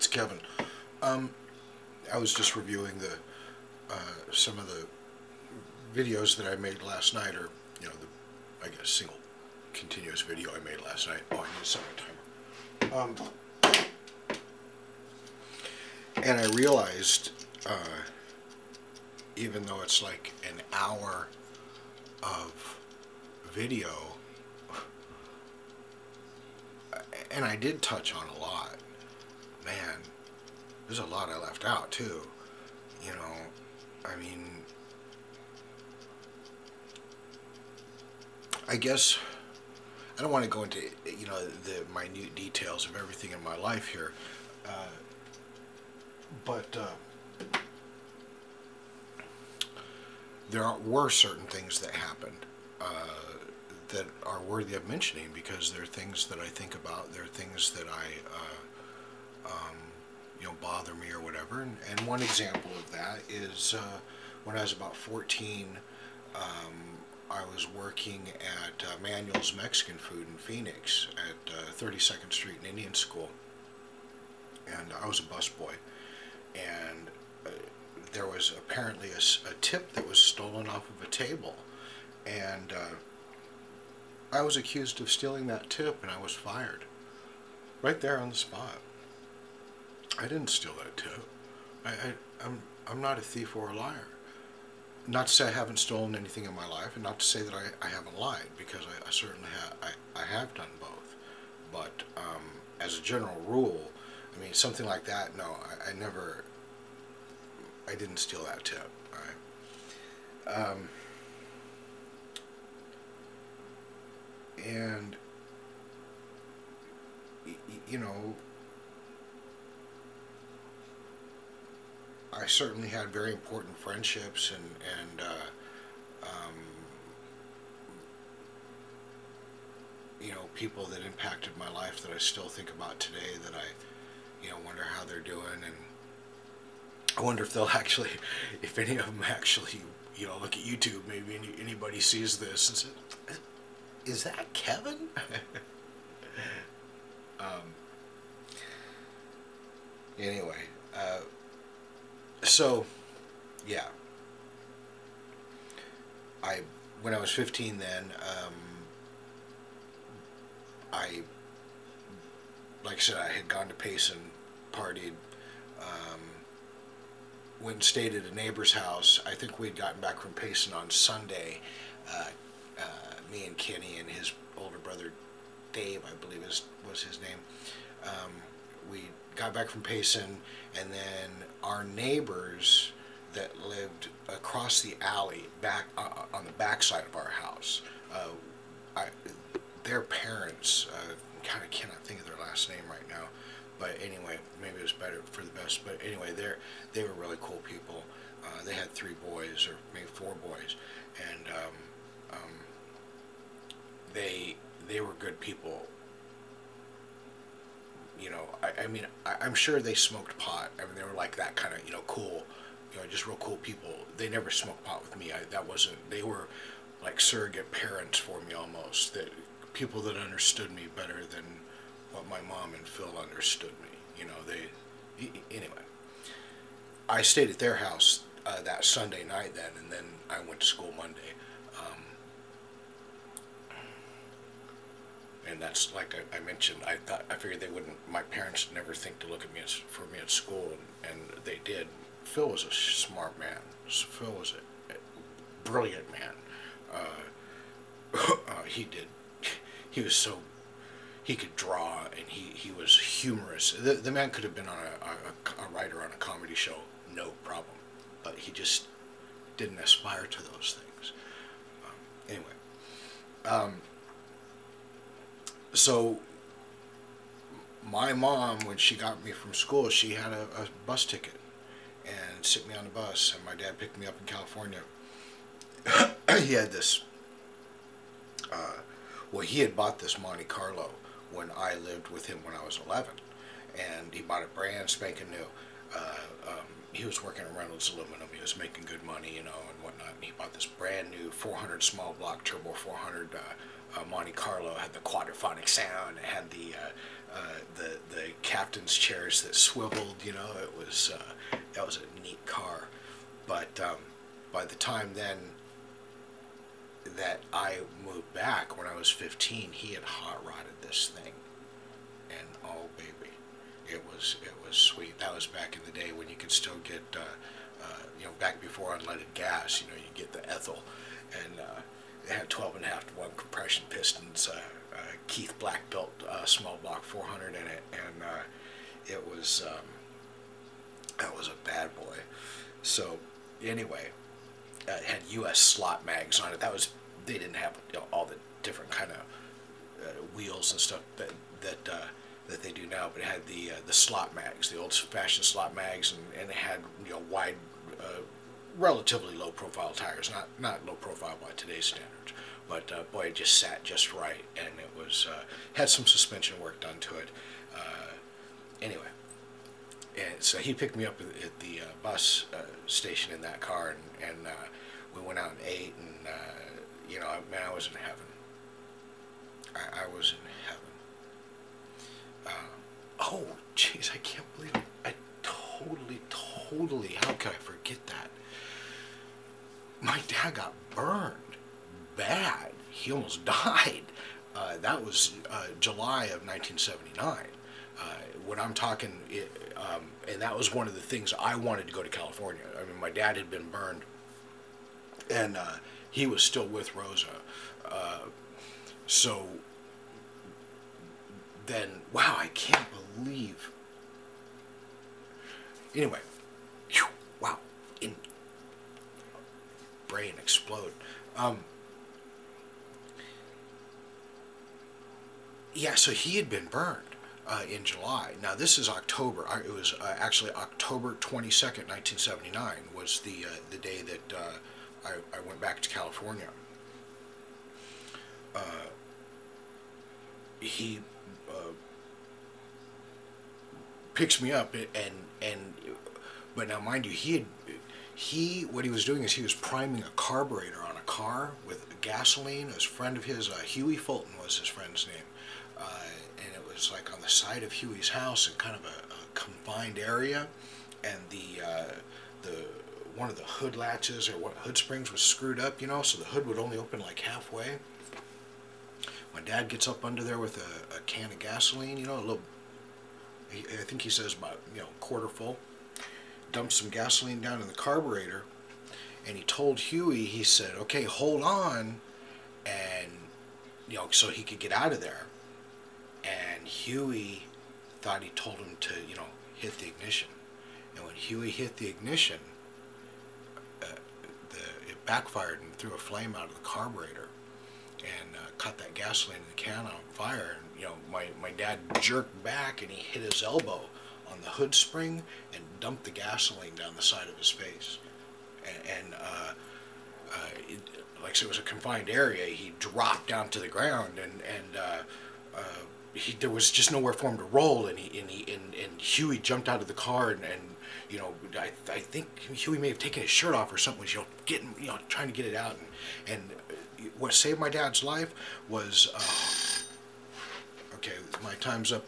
It's Kevin. I was just reviewing the some of the videos that I made last night, or I guess single continuous video I made last night. Oh, I need a second timer. And I realized, even though it's like an hour of video, and I did touch on a lot, man, there's a lot I left out too. I mean, I guess I don't want to go into the minute details of everything in my life here, but were certain things that happened that are worthy of mentioning, because they're things that I think about. They're things that bother me or whatever. And one example of that is when I was about 14. I was working at Manuel's Mexican Food in Phoenix at 32nd Street and Indian School, and I was a busboy, and there was apparently a tip that was stolen off of a table, and I was accused of stealing that tip, and I was fired right there on the spot. I didn't steal that tip. I'm not a thief or a liar. Not to say I haven't stolen anything in my life, and not to say that I haven't lied, because I certainly I have done both. But as a general rule, I mean, something like that, no, I didn't steal that tip. Right? And I certainly had very important friendships and people that impacted my life that I still think about today, that I wonder how they're doing, and I wonder if they'll actually, if any of them actually look at YouTube. Maybe anybody sees this and says, "Is that Kevin?" Anyway, so yeah, when I was 15 then, like I said, I had gone to Payson, partied, went and stayed at a neighbor's house. I think we'd gotten back from Payson on Sunday, me and Kenny and his older brother Dave, I believe was his name. We got back from Payson, and then our neighbors that lived across the alley back on the back side of our house, their parents, kind of cannot think of their last name right now, but anyway, maybe it was better for the best. But anyway, they were really cool people. They had 3 boys, or maybe 4 boys, and they were good people. I mean, I'm sure they smoked pot. I mean, they were like that kind of cool, just real cool people. They never smoked pot with me. They were like surrogate parents for me almost. That people that understood me better than what my mom and Phil understood me. Anyway, I stayed at their house that Sunday night then, and then I went to school Monday. And that's, like I mentioned, I figured they wouldn't. My parents never think to look at me for me at school, and they did. Phil was a smart man. Phil was a brilliant man. He was so, he could draw, and he was humorous. The man could have been on a writer on a comedy show, no problem. But he just didn't aspire to those things. Anyway. So my mom, when she got me from school, she had a bus ticket and sent me on the bus, and my dad picked me up in California. He had this, he had bought this Monte Carlo when I lived with him when I was 11, and he bought it brand spanking new. He was working at Reynolds Aluminum. He was making good money, and whatnot. And he bought this brand new 400 small block turbo 400 Monte Carlo. It had the quadraphonic sound. It had the the captain's chairs that swiveled. You know, it was that was a neat car. But by the time then that I moved back when I was 15, he had hot rodded this thing, and oh baby, it was sweet. That was back in the day when you could still get you know, back before unleaded gas. You know, you get the ethyl, and it had 12.5 to 1 compression pistons. Keith Black built small block 400 in it, and it was that was a bad boy. So anyway, it had U.S. slot mags on it. That was, they didn't have, you know, all the different kind of wheels and stuff that they do now, but it had the slot mags, the old-fashioned slot mags, and it had, you know, wide, relatively low-profile tires. Not low-profile by today's standards, but boy, it just sat just right, and it was had some suspension work done to it. Anyway. And so he picked me up at the bus station in that car, and we went out and ate, and you know, man, I was in heaven. I was in heaven. Oh, jeez, I can't believe it. I totally, how could I forget that? My dad got burned bad. He almost died. That was July of 1979. When I'm talking, and that was one of the things I wanted to go to California. I mean, my dad had been burned, and he was still with Rosa. So then, wow, I can't believe. Anyway, whew, wow, brain explode. Yeah, so he had been burned. In July. Now this is October. It was actually October 22nd, 1979 was the day that I went back to California. He picks me up, but now mind you, what he was doing is he was priming a carburetor on a car with gasoline. A friend of his, Huey Fulton was his friend's name. It was like on the side of Huey's house in kind of a confined area, and the one of the hood latches or what hood springs was screwed up, you know, so the hood would only open like halfway. My dad gets up under there with a can of gasoline, you know, a little, I think he says about, you know, quarter full, dumps some gasoline down in the carburetor, and he told Huey, he said, okay, hold on, and, you know, so he could get out of there. And Huey thought he told him to, you know, hit the ignition. And when Huey hit the ignition, it backfired and threw a flame out of the carburetor and caught that gasoline in the can on fire. And, you know, my dad jerked back and he hit his elbow on the hood spring and dumped the gasoline down the side of his face. Like I said, it was a confined area. He dropped down to the ground, and there was just nowhere for him to roll, and Huey jumped out of the car, and you know, I think Huey may have taken his shirt off or something, was, you know, trying to get it out, and what saved my dad's life was okay, my time's up.